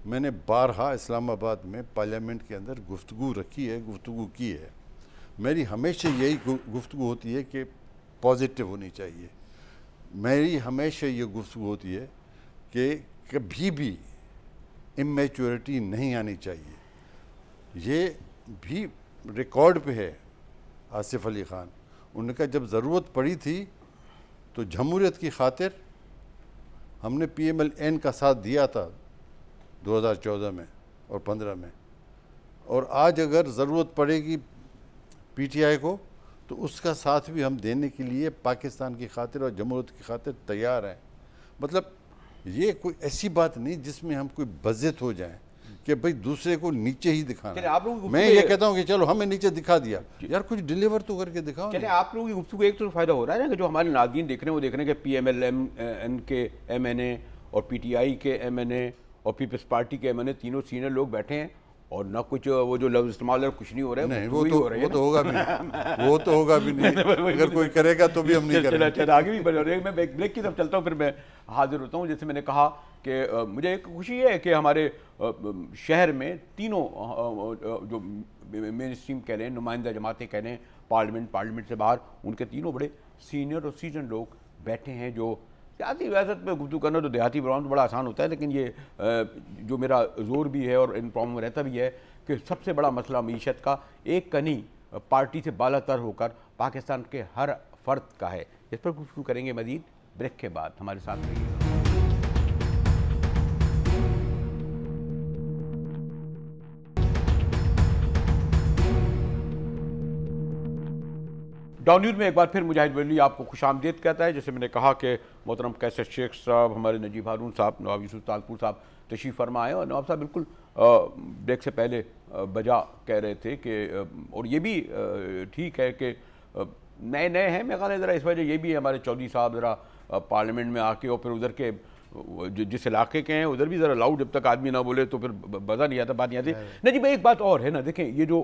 मैंने बारहा इस्लामाबाद में पार्लियामेंट के अंदर गुफ्तगू रखी है, गुफ्तगू की है। मेरी हमेशा यही गुफ्तगू होती है कि पॉजिटिव होनी चाहिए। मेरी हमेशा ये गुफ्तगू होती है कि कभी भी इमेच्योरिटी नहीं आनी चाहिए। ये भी रिकॉर्ड पे है। आसिफ अली ख़ान, उनका जब ज़रूरत पड़ी थी तो जमहूरियत की खातिर हमने PMLN का साथ दिया था 2014 में और 15 में, और आज अगर ज़रूरत पड़ेगी पीटीआई को तो उसका साथ भी हम देने के लिए पाकिस्तान की खातिर और जमहूरियत की खातिर तैयार हैं। मतलब ये कोई ऐसी बात नहीं जिसमें हम कोई बज़ित हो जाएं कि भाई दूसरे को नीचे ही दिखाना। आप लोग मैं ये कहता हूँ कि चलो हमें नीचे दिखा दिया, यार कुछ डिलीवर तो करके दिखाओ। चलिए, आप लोगों की गुफ्तगू को एक तो फायदा हो रहा है ना कि जो हमारे नाज़रीन देख रहे हैं वो देख रहे हैं कि PMLN के MNA और PTI के MNA और पीपल्स पार्टी के MNA तीनों सीनियर लोग बैठे हैं और ना कुछ वो जो लफ्ज़ इस्तेमाल है कुछ नहीं हो रहा है। नहीं, वो तो होगा भी नहीं, वो तो होगा भी नहीं। अगर कोई करेगा तो भी हम नहीं करेंगे। चल आगे भी बढ़ रहे हैं। मैं ब्रेक की तरफ चलता हूँ, फिर मैं हाजिर होता हूँ। जैसे मैंने कहा कि मुझे एक खुशी है कि हमारे शहर में तीनों जो मेन स्ट्रीम कह रहे हैं, नुमाइंदा जमातें कह रहे हैं, पार्लियामेंट से बाहर, उनके तीनों बड़े सीनियर और सीजन लोग बैठे हैं। जो देहाती वैसत में गुफ्तगू करना तो देहाती प्रोग्राम तो बड़ा आसान होता है, लेकिन ये जो मेरा जोर भी है और इन प्रॉब्लम में रहता भी है कि सबसे बड़ा मसला मीशत का एक कनी पार्टी से बालातर होकर पाकिस्तान के हर फर्द का है। इस पर गुफ्तगू करेंगे मजीद ब्रेक के बाद। हमारे साथ रहिए। डाउन न्यूज़ में एक बार फिर मुजाहिद वली आपको खुशामदीद कहता है। जैसे मैंने कहा कि मोहतरम कैसर शेख साहब, हमारे नजीब हारून साहब, नवाब यूसुफ तालपुर साहब तशरीफ़ फरमा आए और नवाब साहब बिल्कुल ब्रेक से पहले बजा कह रहे थे कि और ये भी ठीक है कि नए हैं। मैं ख्याल है ज़रा इस वजह ये भी है हमारे चौधरी साहब ज़रा पार्लियामेंट में आके और फिर उधर के जिस इलाके के हैं उधर भी ज़रा लाउड, जब तक आदमी ना बोले तो फिर मज़ा नहीं आता, बात नहीं आती। नहीं जी, भाई एक बात और है ना, देखें ये जो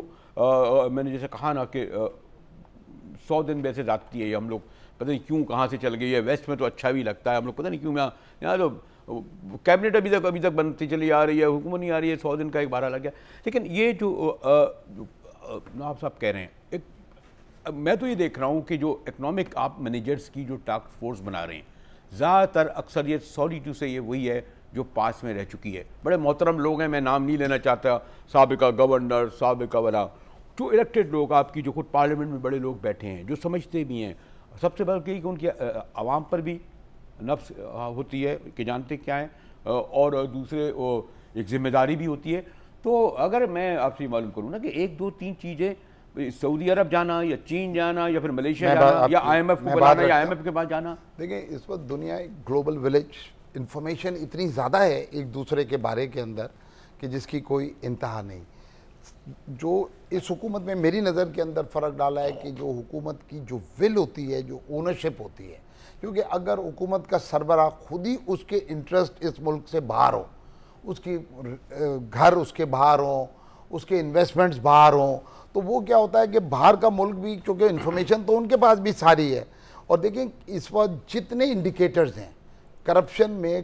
मैंने जैसे कहा ना कि 100 दिन वैसे जाती है, हम लोग पता नहीं क्यों कहाँ से चल गई है। वेस्ट में तो अच्छा भी लगता है, हम लोग पता नहीं क्यों यहाँ तो कैबिनेट अभी तक बनती चली आ रही है, हुकूमत नहीं आ रही है, 100 दिन का एक बारह लग गया। लेकिन ये जो नवाब साहब कह रहे हैं, एक मैं तो ये देख रहा हूँ कि जो इकनॉमिक आप मैनेजर्स की जो टास्क फोर्स बना रहे हैं, ज़्यादातर अक्सरियत सॉरी टू से ये वही है जो पास में रह चुकी है। बड़े मोहतरम लोग हैं, मैं नाम नहीं लेना चाहता, साबिका गवर्नर, साबिका वाला जो इलेक्टेड लोग आपकी जो खुद पार्लियामेंट में बड़े लोग बैठे हैं, जो समझते भी हैं। सबसे बड़ा कि उनकी आवाम पर भी नफ्स होती है कि जानते क्या है, और दूसरे एक जिम्मेदारी भी होती है। तो अगर मैं आपसे मालूम करूँ ना कि 1 2 3 चीज़ें, सऊदी अरब जाना या चीन जाना या फिर मलेशिया जाना या IMF को बुलाना या IMF के पास जाना। देखिए, इस वक्त दुनिया एक ग्लोबल विलेज, इंफॉर्मेशन इतनी ज़्यादा है एक दूसरे के बारे के अंदर कि जिसकी कोई इंतहा नहीं। जो इस हुकूमत में मेरी नज़र के अंदर फ़र्क डाला है कि जो हुकूमत की जो विल होती है, जो ओनरशिप होती है, क्योंकि अगर हुकूमत का सरबराह खुद ही उसके इंटरेस्ट इस मुल्क से बाहर हो, उसकी घर उसके बाहर हो, उसके इन्वेस्टमेंट्स बाहर हों, तो वो क्या होता है कि बाहर का मुल्क भी, क्योंकि इन्फॉर्मेशन तो उनके पास भी सारी है। और देखें इस वक्त जितने इंडिकेटर्स हैं करप्शन में,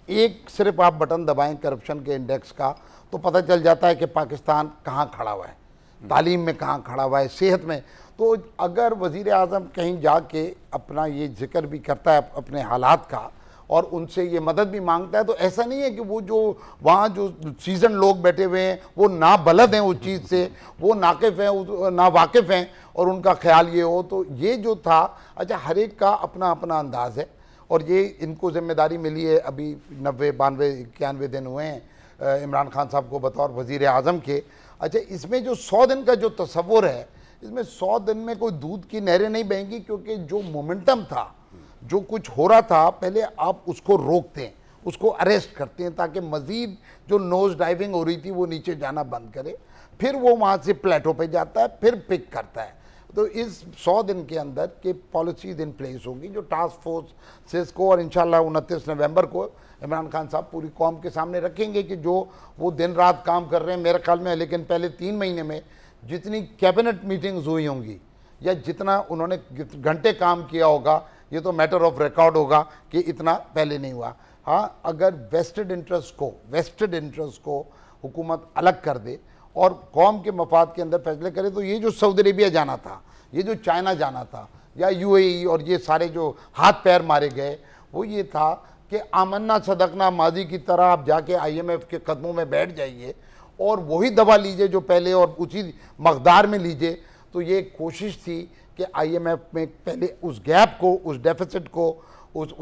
एक सिर्फ आप बटन दबाएं करप्शन के इंडेक्स का तो पता चल जाता है कि पाकिस्तान कहाँ खड़ा हुआ है, तालीम में कहाँ खड़ा हुआ है, सेहत में। तो अगर वज़ीर आज़म कहीं जाके अपना ये जिक्र भी करता है अपने हालात का और उनसे ये मदद भी मांगता है, तो ऐसा नहीं है कि वो जो वहाँ जो सीजन लोग बैठे हुए हैं वो ना बलद हैं उस चीज़ से, वो नाकिफ़ हैं, ना वाकिफ़ हैं और उनका ख्याल ये हो। तो ये जो था, अच्छा हर एक का अपना अपना अंदाज़ है और ये इनको जिम्मेदारी मिली है। अभी 90 92 91 दिन हुए हैं इमरान खान साहब को बतौर वज़ीर आज़म के। अच्छा, इसमें जो 100 दिन का जो तस्वुर है, इसमें 100 दिन में कोई दूध की नहरें नहीं बहेंगी, क्योंकि जो मोमेंटम था, जो कुछ हो रहा था, पहले आप उसको रोकते हैं, उसको अरेस्ट करते हैं ताकि मज़ीद जो नोज़ डाइविंग हो रही थी वो नीचे जाना बंद करे, फिर वो वहाँ से प्लेटो पे जाता है, फिर पिक करता है। तो इस 100 दिन के अंदर के पॉलिसीज इन प्लेस होगी जो टास्क फोर्सेस को, और इंशाल्लाह 29 नवंबर को इमरान खान साहब पूरी कौम के सामने रखेंगे कि जो वो दिन रात काम कर रहे हैं मेरे ख्याल में। लेकिन पहले 3 महीने में जितनी कैबिनेट मीटिंग्स हुई होंगी या जितना उन्होंने घंटे काम किया होगा, ये तो मैटर ऑफ रिकॉर्ड होगा कि इतना पहले नहीं हुआ। हाँ, अगर वेस्टेड इंटरेस्ट को हुकूमत अलग कर दे और कौम के मफाद के अंदर फैसले करे, तो ये जो सऊदी अरेबिया जाना था, ये जो चाइना जाना था या UAE और ये सारे जो हाथ पैर मारे गए, वो ये था कि आमन्ना सदकना माजी की तरह आप जाके IMF के कदमों में बैठ जाइए और वही दवा लीजिए जो पहले और उसी मकदार में लीजिए। तो ये कोशिश थी कि IMF में पहले उस गैप को, उस डेफिसिट को उस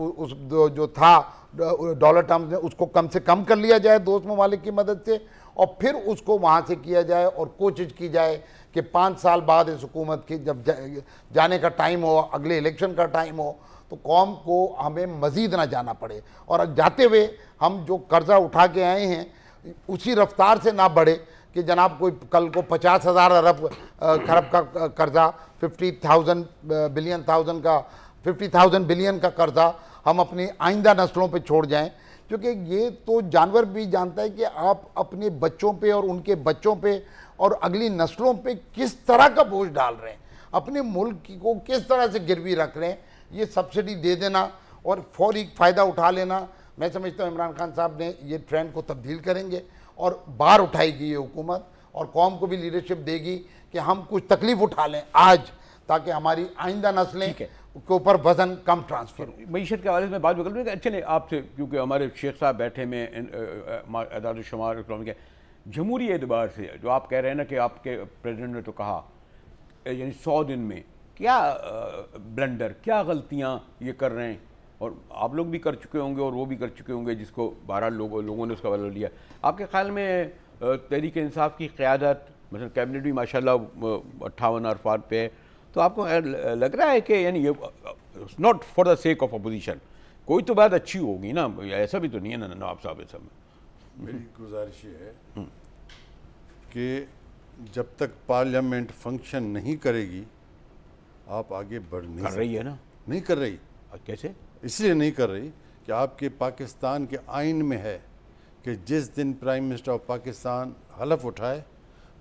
जो था डॉलर टर्म्स में उसको कम से कम कर लिया जाए दोस्त ममालिक की मदद से, और फिर उसको वहाँ से किया जाए और कोशिश की जाए कि 5 साल बाद इस हुकूमत की जब जाने का टाइम हो, अगले इलेक्शन का टाइम हो, तो कौम को हमें मज़ीद ना जाना पड़े और जाते हुए हम जो कर्जा उठा के आए हैं उसी रफ्तार से ना बढ़े कि जनाब कोई कल को 50,000 अरब खरब का कर्जा 50,000 बिलियन का कर्जा हम अपनी आइंदा नस्लों पे छोड़ जाएं, क्योंकि ये तो जानवर भी जानता है कि आप अपने बच्चों पे और उनके बच्चों पे और अगली नस्लों पे किस तरह का बोझ डाल रहे हैं, अपने मुल्क को किस तरह से गिरवी रख रहे हैं। ये सब्सिडी दे देना और फौरी फ़ायदा उठा लेना, मैं समझता हूँ इमरान खान साहब ने ये ट्रेंड को तब्दील करेंगे और बाहर उठाएगी ये हुकूमत और कौम को भी लीडरशिप देगी कि हम कुछ तकलीफ उठा लें आज, ताकि हमारी आइंदा नस्लें के ऊपर वजन कम ट्रांसफर हो। मीशत के हवाले से मैं बात कर लूँ। चले आपसे, क्योंकि हमारे शेख साहब बैठे में अदाद-ए-शुमार के जमहूरी एतबार से जो आप कह रहे हैं ना कि आपके प्रेसिडेंट ने तो कहा यानी 100 दिन में क्या ब्लंडर, क्या गलतियाँ ये कर रहे हैं, और आप लोग भी कर चुके होंगे और वो भी कर चुके होंगे जिसको 12 लोगों ने उसका बदला लिया। आपके ख्याल में तहरीक इंसाफ की क़यादत, मतलब कैबिनेट भी माशाल्लाह 58 अरफात पे है, तो आपको लग रहा है कि यानी ये not for the sake of opposition, कोई तो बात अच्छी होगी ना, ऐसा भी तो नहीं है ना नवाब साहब? ऐसा मेरी गुजारिश ये है कि जब तक पार्लियामेंट फंक्शन नहीं करेगी आप आगे बढ़ नहीं कर रही है ना? नहीं कर रही। कैसे? इसलिए नहीं कर रही कि आपके पाकिस्तान के आइन में है कि जिस दिन प्राइम मिनिस्टर ऑफ पाकिस्तान हलफ उठाए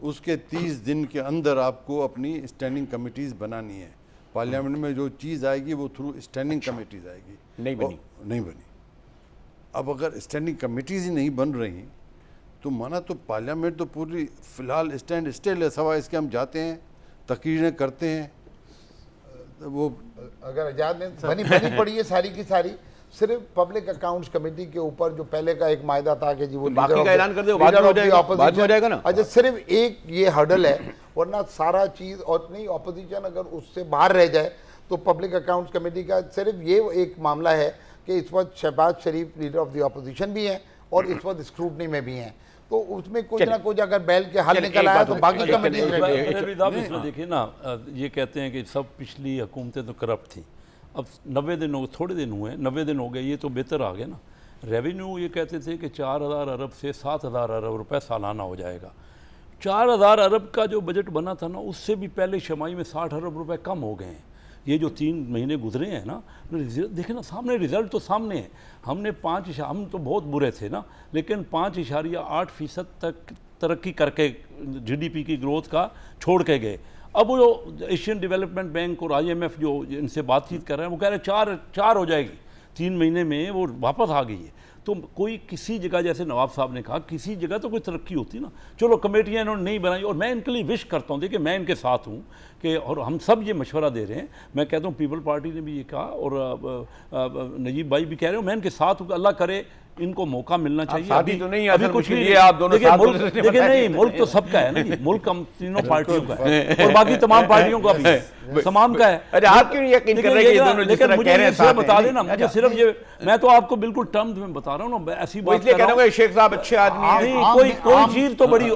उसके 30 दिन के अंदर आपको अपनी स्टैंडिंग कमेटीज़ बनानी है। पार्लियामेंट में जो चीज़ आएगी वो थ्रू स्टैंडिंग कमेटीज़ आएगी। नहीं बनी। नहीं बनी। अब अगर स्टैंडिंग कमेटीज़ ही नहीं बन रही तो माना तो पार्लियामेंट तो पूरी फ़िलहाल स्टैंड स्टिल है, सवा इसके हम जाते हैं, तकरीरें करते हैं, वो अगर आज़ाद में बनी पड़ी है सारी की सारी, सिर्फ पब्लिक अकाउंट्स कमेटी के ऊपर जो पहले का एक मायदा था कि जी वो बाकी का ऐलान कर दो, बाद में हो जाएगा ना। अच्छा, सिर्फ एक ये हर्डल है, वरना सारा चीज़ और नहीं, ऑपोजिशन अगर उससे बाहर रह जाए तो पब्लिक अकाउंट्स कमेटी का सिर्फ ये एक मामला है कि इस वक्त शहबाज शरीफ लीडर ऑफ द ऑपोजिशन भी हैं और इस वक्त स्क्रूटनी में भी हैं, तो उसमें कुछ ना कुछ अगर बैल के हल निकल आया तो बाकी कमेटी देखिए ना, ये कहते हैं कि सब पिछली हुकूमतें तो करप्ट थी, अब 90 दिन हो, थोड़े दिन हुए, 90 दिन हो गए, ये तो बेहतर आ गया ना। रेवेन्यू ये कहते थे कि 4000 अरब से 7000 अरब रुपए सालाना हो जाएगा। 4000 अरब का जो बजट बना था ना, उससे भी पहले छमाही में 60 अरब रुपए कम हो गए हैं। ये जो 3 महीने गुजरे हैं ना, देखें ना, सामने रिजल्ट तो सामने है। हमने हम तो बहुत बुरे थे ना, लेकिन 5.8% तक तरक्की करके GDP की ग्रोथ का छोड़ के गए। अब वो एशियन डेवलपमेंट बैंक और IMF जो इनसे बातचीत कर रहे हैं वो कह रहे हैं 4 हो जाएगी, 3 महीने में वो वापस आ गई है। तो कोई किसी जगह, जैसे नवाब साहब ने कहा, किसी जगह तो कोई तरक्की होती ना। चलो कमेटियाँ इन्होंने नहीं बनाई और मैं इनके लिए विश करता हूँ, देखिए मैं इनके साथ हूँ कि, और हम सब ये मशवरा दे रहे हैं, मैं कहता हूँ पीपल पार्टी ने भी ये कहा और नजीब भाई भी कह रहे हो, मैं इनके साथ हूँ, अल्लाह करे इनको मौका मिलना चाहिए। अभी तो नहीं, अभी कुछ नहीं, आप दोनों देखिए नहीं, मुल्क तो सबका है ना जी, मुल्क हम तीनों पार्टियों का है और बाकी तमाम पार्टियों का भी तमाम का है। अरे आप क्यों यकीन कर रहे हैं ये दोनों जिस तरह कह रहे हैं? मुझे बता देना, मुझे सिर्फ ये, मैं तो आपको बिल्कुल टर्म्स में बता रहा हूँ ना, ऐसी बात इसलिए कह रहा हूँ शेख साहब अच्छे आदमी हैं। कोई चीज तो बड़ी,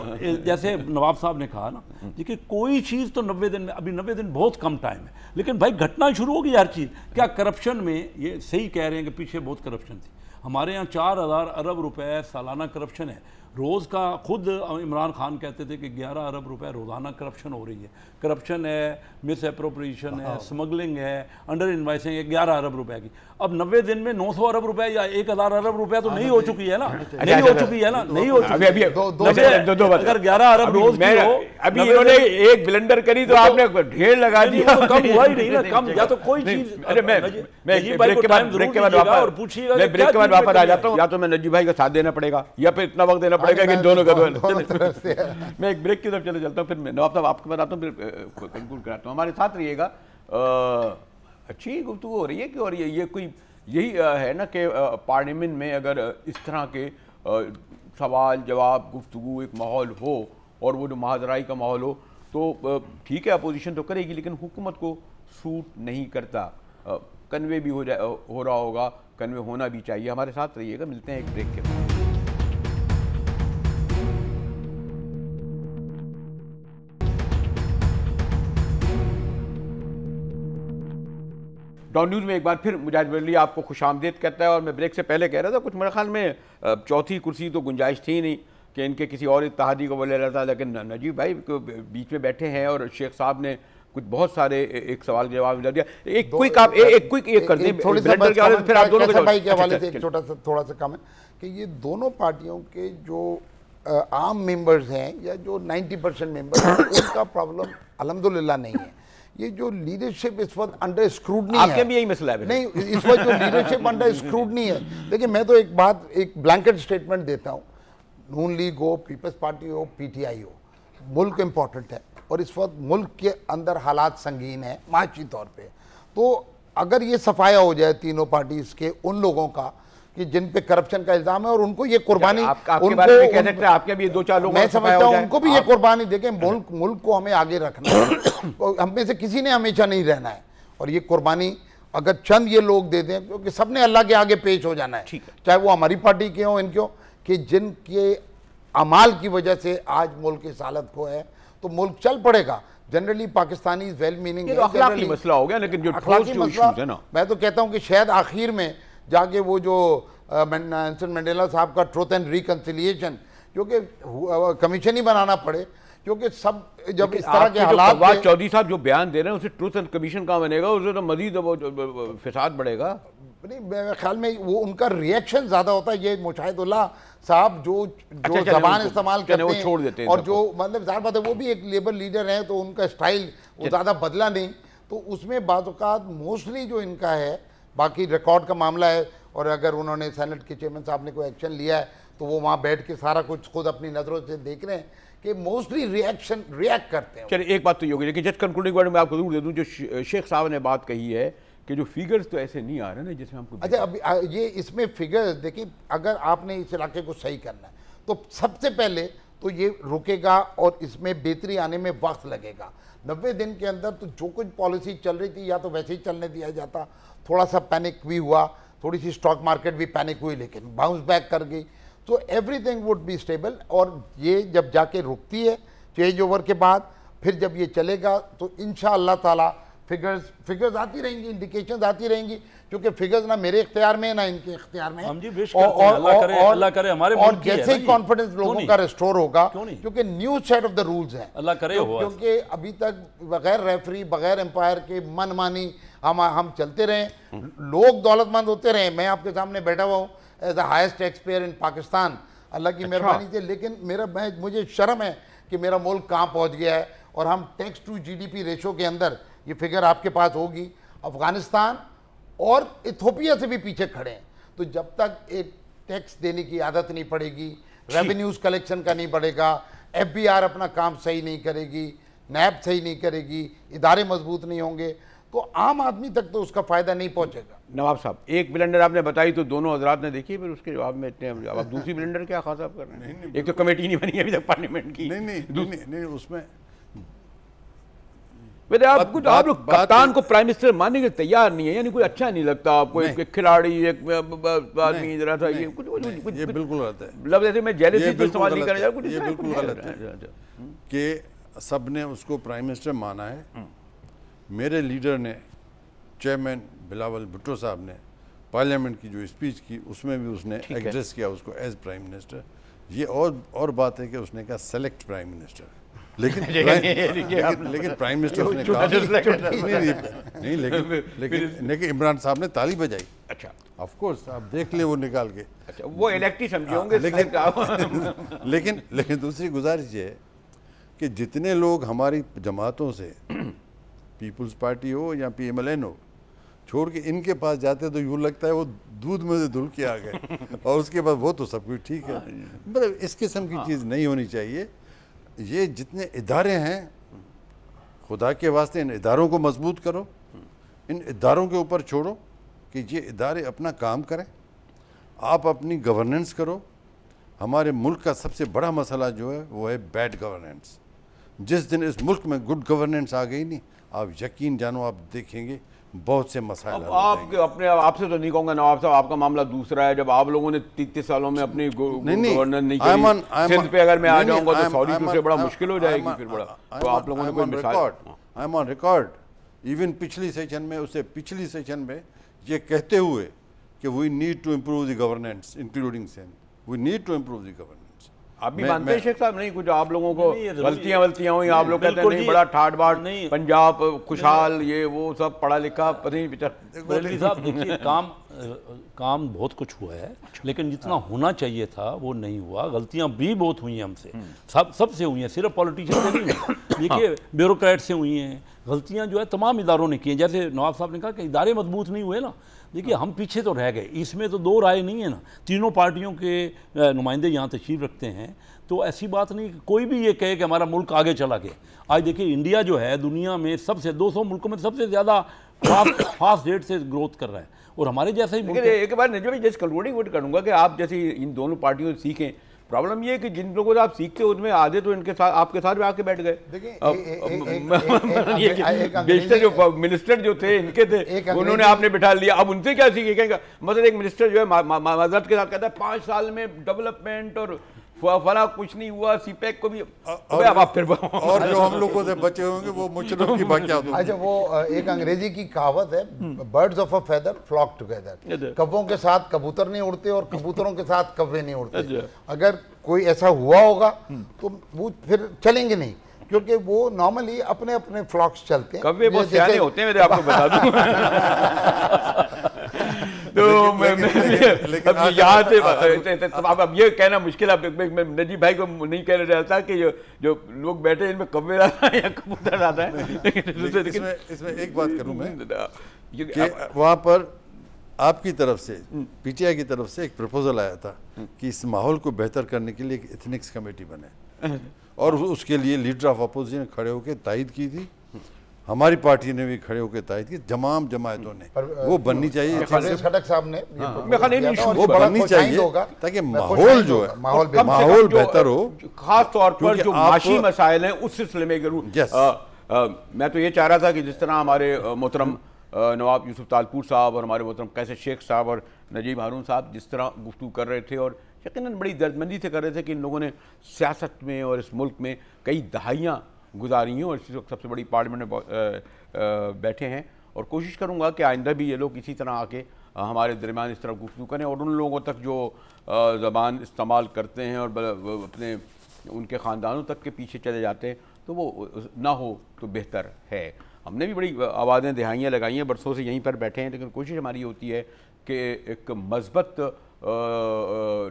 जैसे नवाब साहब ने कहा ना, देखिए कोई चीज तो 90 दिन में, अभी 90 दिन बहुत कम टाइम है, लेकिन भाई घटना शुरू होगी हर चीज। क्या करप्शन में, ये सही कह रहे हैं कि पीछे बहुत करप्शन थी, हमारे यहाँ 4000 अरब रुपए सालाना करप्शन है रोज़ का। खुद इमरान खान कहते थे कि 11 अरब रुपए रोज़ाना करप्शन हो रही है। करप्शन है, मिस एप्रोप्रिएशन है, स्मगलिंग है, अंडर इन्वाइसिंग है 11 अरब रुपए की। अब 90 दिन में 900 अरब रुपए या 1000 अरब रुपए तो नहीं हो चुकी है ना, नहीं हो चुकी है ना, नहीं हो चुकी। अगर 11 अरब रोज की हो, अभी इन्होंने एक ब्लंडर करी तो आपने ढेर लगा दिया, कम हुआ ही नहीं ना, कम या तो कोई चीज। अरे मैं ब्रेक के बाद वापस आ जाता हूँ, या तो मैं नजीब भाई का साथ देना पड़ेगा या फिर इतना वक्त देना पड़ेगा कि दोनों का। मैं एक ब्रेक की तरफ चले चलता हूँ, फिर मैं नवाब साहब आपको बताता हूँ, फिर कंक्लूड कराता हूँ। हमारे साथ रहिएगा। अच्छी गुफ्तगू हो रही है कि, और ये कोई यही है ना कि पार्लियामेंट में अगर इस तरह के सवाल जवाब गुफ्तगू एक माहौल हो और वो जो महाजराई का माहौल हो तो ठीक है, अपोजिशन तो करेगी, लेकिन हुकूमत को सूट नहीं करता। कन्वे भी हो रहा होगा, कन्वे होना भी चाहिए। हमारे साथ रहिएगा, मिलते हैं एक ब्रेक के बाद। डॉन न्यूज़ में एक बार फिर मुजाहिद बरेलवी आपको खुशामदीद कहता है। और मैं ब्रेक से पहले कह रहा था कुछ मेरे ख्याल में चौथी कुर्सी तो गुंजाइश थी नहीं कि इनके किसी और इत्तेहादी को वो ले रहा था, लेकिन नजीब भाई बीच में बैठे हैं और शेख साहब ने कुछ बहुत सारे एक सवाल के जवाब दिया। एक क्विक आप एक क्विक एक कर दें थोड़ी ब्लेंडर के हवाले से, फिर आप दोनों के हवाले से एक थोड़ा सा कम है कि ये दोनों पार्टियों के जो आम मेंबर्स हैं या जो 90% मेंबर्स हैं उनका प्रॉब्लम अल्हम्दुलिल्लाह नहीं है। ये जो लीडरशिप इस वक्त अंडर स्क्रूटनी है, आपके भी यही मसला है नहीं, इस वक्त जो लीडरशिप अंडर स्क्रूटनी है। देखिए मैं तो एक ब्लैंकेट स्टेटमेंट देता हूँ, नून लीग हो, पीपल्स पार्टी हो, पीटीआई हो, मुल्क इंपॉर्टेंट है और इस वक्त मुल्क के अंदर हालात संगीन है माशी तौर पे। तो अगर ये सफाया हो जाए तीनों पार्टीज के उन लोगों का कि जिन पे करप्शन का इल्जाम है और उनको ये कुर्बानी, आपके बारे में कह सकते हैं, आपके भी दो चार लोग, मैं समझता हूँ उनको भी ये कुर्बानी देखें। मुल्क को हमें आगे रखना है, हम में से किसी ने हमेशा नहीं रहना है और ये कुर्बानी अगर चंद ये लोग दे दें, क्योंकि सबने अल्लाह के आगे पेश हो जाना है, चाहे वो हमारी पार्टी के हों, इनके हों, कि जिनके अमाल की वजह से आज मुल्क इस हालत को है, तो मुल्क चल पड़ेगा। जनरली पाकिस्तानी वेल मीनिंग अखलाकी मसला हो गया, लेकिन जो अखलाकी मसला है ना, मैं तो कहता हूं कि शायद आखिर में जाके वो जो नेल्सन मंडेला साहब का ट्रूथ एंड रिकंसिलिएशन, क्योंकि कमीशन ही बनाना पड़े, क्योंकि सब जब इस तरह के हालात, चौधरी साहब जो बयान दे रहे हैं उसे ट्रूथ एंड कमीशन कहाँ बनेगा, उससे तो मजीद फिसाद बढ़ेगा। नहीं, मेरे ख्याल में वो उनका रिएक्शन ज्यादा होता है। ये मुशाहिदुल्लाह साहब जो जबान इस्तेमाल करते हैं, छोड़ देते हैं, और जो मतलब ज़ाहिर बात है वो भी एक लेबर लीडर हैं, तो उनका स्टाइल वो ज़्यादा बदला नहीं, तो उसमें बाज़-औक़ात मोस्टली जो इनका है, बाकी रिकॉर्ड का मामला है, और अगर उन्होंने सेनेट के चेयरमैन साहब ने कोई एक्शन लिया है तो वो वहाँ बैठ के सारा कुछ खुद अपनी नज़रों से देख रहे हैं कि मोस्टली रिएक्ट करते हैं। चलिए एक बात तो ये होगी, लेकिन जस्ट कंक्लूडिंग वर्ड में आपको जरूर दे दूँ, जो शेख साहब ने बात कही है कि जो फिगर्स तो ऐसे नहीं आ रहे ना जिसमें हमको, अच्छा अभी ये इसमें फिगर्स देखिए, अगर आपने इस इलाके को सही करना है तो सबसे पहले तो ये रुकेगा और इसमें बेहतरी आने में वक्त लगेगा। 90 दिन के अंदर तो जो कुछ पॉलिसी चल रही थी या तो वैसे ही चलने दिया जाता, थोड़ा सा पैनिक भी हुआ, थोड़ी सी स्टॉक मार्केट भी पैनिक हुई, लेकिन बाउंस बैक कर गई, तो एवरीथिंग वुड बी स्टेबल। और ये जब जाके रुकती है चेंज ओवर के बाद, फिर जब ये चलेगा तो इंशाअल्लाह ताला फिगर्स आती रहेंगी, इंडिकेशंस आती रहेंगी, क्योंकि फिगर्स ना मेरे इख्तियार में ना इनके इख्तियार में, अल्लाह करे हमारे, और जैसे ही कॉन्फिडेंस लोगों का रिस्टोर होगा, क्योंकि new set of the rules हैं, अल्लाह करे, क्योंकि अभी तक बगैर रेफरी, बगैर एम्पायर के मनमानी हम चलते रहे, लोग दौलतमंद होते रहे। मैं आपके सामने बैठा हुआ हूँ as the highest tax payer in Pakistan, अल्लाह की मेहरबानी से, लेकिन मुझे शर्म है कि मेरा मुल्क कहाँ पहुँच गया है। और हम टैक्स टू GDP रेशो के अंदर, ये फिगर आपके पास होगी, अफगानिस्तान और इथोपिया से भी पीछे खड़े हैं। तो जब तक एक टैक्स देने की आदत नहीं पड़ेगी, रेवेन्यूज कलेक्शन का नहीं बढ़ेगा, FBR अपना काम सही नहीं करेगी, NAB सही नहीं करेगी, इदारे मजबूत नहीं होंगे, तो आम आदमी तक तो उसका फायदा नहीं पहुंचेगा। नवाब साहब, एक ब्लेंडर आपने बताई तो दोनों हजरात ने देखी, फिर उसके जवाब में इतने अब दूसरी ब्लेंडर क्या खास आप कर रहे हैं? एक तो कमेटी नहीं बनी अभी तक पार्लियामेंट की। नहीं उसमें आप लोग कप्तान को प्राइम मिनिस्टर मानने के तैयार नहीं है, यानी कोई अच्छा नहीं लगता आपको, एक खिलाड़ी, एक आदमी जरा था, ये कुछ ये बिल्कुल गलत है। मतलब जैसे मैं जेलसी पे सवाल नहीं करने जा रहा, ये बिल्कुल गलत है कि सब ने उसको प्राइम मिनिस्टर माना है। मेरे लीडर ने, चेयरमैन बिलावल भुट्टो साहब ने पार्लियामेंट की जो स्पीच की उसमें भी उसने एड्रेस किया उसको एज प्राइम मिनिस्टर। ये और बात है कि उसने कहा सेलेक्ट प्राइम मिनिस्टर, लेकिन प्राइम मिनिस्टर उसने कहा नहीं, लेकिन इमरान साहब ने ताली बजाई। अच्छा, ऑफ कोर्स आप देख ले वो निकाल के, अच्छा वो इलेक्ट ही समझे होंगे, लेकिन दूसरी गुजारिश ये है कि जितने लोग हमारी जमातों से, पीपल्स पार्टी हो या PMLN हो, छोड़ के इनके पास जाते तो यूँ लगता है वो दूध में से धुल के आ गए और उसके बाद वो तो सब कुछ ठीक है। मतलब इस किस्म की चीज़ नहीं होनी चाहिए। ये जितने इदारे हैं, खुदा के वास्ते इन इदारों को मजबूत करो, इन इदारों के ऊपर छोड़ो कि ये इदारे अपना काम करें, आप अपनी गवर्नेंस करो। हमारे मुल्क का सबसे बड़ा मसला जो है वो है बैड गवर्नेंस। जिस दिन इस मुल्क में गुड गवर्नेंस आ गई नहीं, आप यकीन जानो आप देखेंगे बहुत से मसाइल हल आपके अपने आपसे तो नहीं कहूंगा नवाब साहब, आपका मामला दूसरा है। जब आप लोगों ने 30 सालों में अपनी गवर्नेंस नहीं की, सिंध पे अगर मैं आ जाऊंगा तो सॉरी तुझे बड़ा मुश्किल हो जाएगी फिर बड़ा। तो आप लोगों ने कोई मिसाल, I am on record even पिछली सेशन में, उससे पिछली सेशन में ये कहते हुए कि we need to improve the governance including Sindh, we need to improve the governance. आप भी मानते हैं शेख साहब? नहीं, कुछ आप लोगों को गलतियां हुई, आप लोग कहते हैं नहीं बड़ा ठाट बाट पंजाब खुशहाल, ये वो सब पढ़ा लिखा पता नहीं बेचारा। साहब देखिए, काम बहुत कुछ हुआ है, लेकिन जितना होना चाहिए था वो नहीं हुआ। गलतियां भी बहुत हुई हैं हमसे, सबसे हुई हैं, सिर्फ पॉलिटिशियन से नहीं हुई। देखिए ब्यूरोक्रेट से हुई हैं गलतियां, जो है तमाम इदारों ने की हैं। जैसे नवाब साहब ने कहा कि इदारे मजबूत नहीं हुए ना, देखिए हम पीछे तो रह गए, इसमें तो दो राय नहीं है ना। तीनों पार्टियों के नुमाइंदे यहाँ तशरीफ रखते हैं, तो ऐसी बात नहीं कि कोई भी ये कहे कि हमारा मुल्क आगे चला गया। आज देखिए इंडिया जो है दुनिया में सबसे 200 मुल्कों में सबसे ज़्यादा फास्ट रेट से ग्रोथ कर रहा है, और हमारे जैसा ही मुल्क। एक बार नजर जैसे कंक्लूडिंग वोट करूँगा कि आप जैसे इन दोनों पार्टियों से सीखें। प्रॉब्लम ये है कि जिन लोगों से आप सीखते हो उनमें आधे तो इनके साथ आपके साथ भी आके बैठ गए। बेशतर जो मिनिस्टर जो थे इनके थे, उन्होंने आपने बिठा लिया, अब उनसे क्या सीखेगा? मतलब एक मिनिस्टर जो है माजरत के साथ कहता है 5 साल में डेवलपमेंट और फला कुछ नहीं हुआ, सीपैक को भी अब आप फिर और जो हम लोगों से बचे होंगे वो मुशर्रफ की बात क्या होगी। अच्छा, वो एक अंग्रेजी की कहावत है, birds of a feather flock together. कब्बों के साथ कबूतर नहीं उड़ते और कबूतरों के साथ कौवे नहीं उड़ते। अगर कोई ऐसा हुआ होगा तो वो फिर चलेंगे नहीं, क्योंकि वो नॉर्मली अपने अपने फ्लॉक्स चलते हैं। कौवे बहुत सियाने होते हैं, मैं आपको बता दूं। तो यहाँ से अब ये कहना मुश्किल है, मैं नजीब भाई को नहीं कहना चाहता कि जो लोग बैठे इनमें कौवे आता है या कबूतर आता है। इसमें एक बात करूँ मैं कि वहाँ पर आपकी तरफ से, पीटीआई की तरफ से एक प्रपोजल आया था कि इस माहौल को बेहतर करने के लिए एक एथनिक्स कमेटी बने, और उसके लिए लीडर ऑफ अपोजिशन खड़े होकर तायद की थी। हमारी पार्टी ने भी खड़े होकर तायद की, तमाम जमायतों ने। वो बननी चाहिए, खटक साहब ने वो बननी चाहिए ताकि माहौल जो है माहौल बेहतर हो। खास तौर पर जो माशी मसाइल हैं उस सिलसिले में जरूर। मैं तो ये चाह रहा था कि जिस तरह हमारे मोहतरम नवाब यूसुफ तालपुर साहब और हमारे मोहतरम कैसे शेख साहब और नजीब हारून साहब जिस तरह गुफ्तगू कर रहे थे, और यकीनन बड़ी दर्दमंदी से कर रहे थे कि इन लोगों ने सियासत में और इस मुल्क में कई दहाइयाँ गुजारी हैं और इस वक्त सबसे बड़ी पार्लियामेंट में बैठे हैं, और कोशिश करूँगा कि आइंदा भी ये लोग इसी तरह आके हमारे दरमियान इस तरह गुफ्तगू करें, और उन लोगों तक जो ज़बान इस्तेमाल करते हैं और अपने उनके ख़ानदानों तक के पीछे चले जाते हैं, तो वो ना हो तो बेहतर है। हमने भी बड़ी आवाज़ें दहाइयाँ लगाई हैं, बरसों से यहीं पर बैठे हैं, लेकिन कोशिश हमारी होती है कि एक मस्बत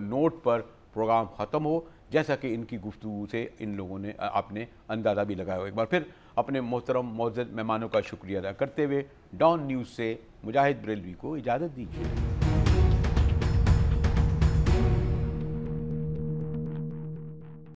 नोट पर प्रोग्राम ख़त्म हो, जैसा कि इनकी गुफ्तगू से इन लोगों ने आपने अंदाज़ा भी लगाया हो। एक बार फिर अपने मोहतरम मोअज़्ज़ज़ मेहमानों का शुक्रिया अदा करते हुए डॉन न्यूज़ से मुजाहिद बरेलवी को इजाज़त दीजिए।